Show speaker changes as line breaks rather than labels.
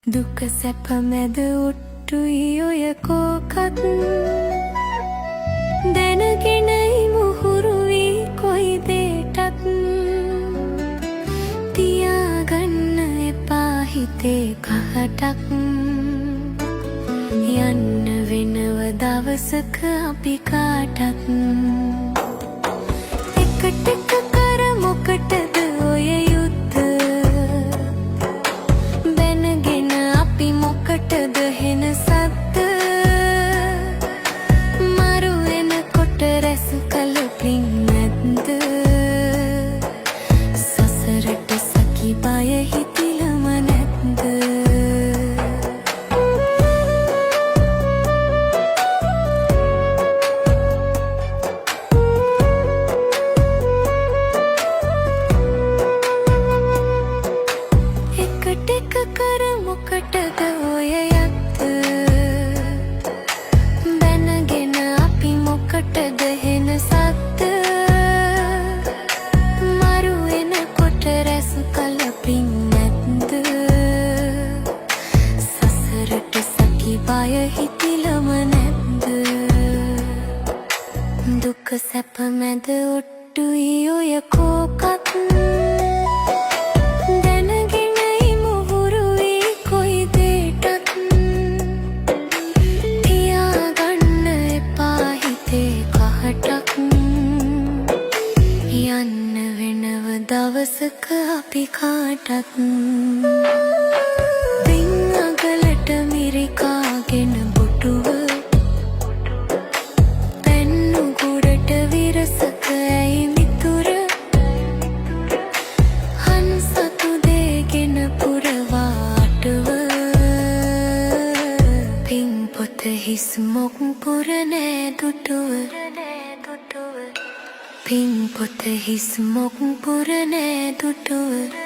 දුක සැප මැද ඔට්ටුයි ඔය කෝකත් දැනගෙනයි මුහුරු වී කොයි දේටත් තියාගන්න එපා හිතේ කහටක් යන්න වෙනව දවසක අපි කාටත් එකට එක කර මොකටද ඔය යුද්ධ බැනගෙන අපි මොකටද හෙන සද්ද මරු වෙනකොට රැස් කළ පින් නැද්ද සසරට සකි බය හිතිලම නැද්ද ටික කර මොකටද ඔය යත්ත බැනගෙන අපි මොකටද හෙන සද්ද මරු වෙනකොට රැස් කළ පින් නැද්ද සසරට සකි බය හිතිලම නැද්ද දුක සැප මැද ඔට්ටුයි ඔය කෝකත් යන්න වෙනව දවසක අපි කාටත් පින් අගලට මිරිකාගෙන බොටුව පැන්නු ගුඩට විරසක ඇයි මිතුර හන්සතු දේගෙන පුරවාටව පින් පොත හිස් මොක් පුරනෑ දුටුව පින් පොත හිස් මොක් පුරනෑ දුටුව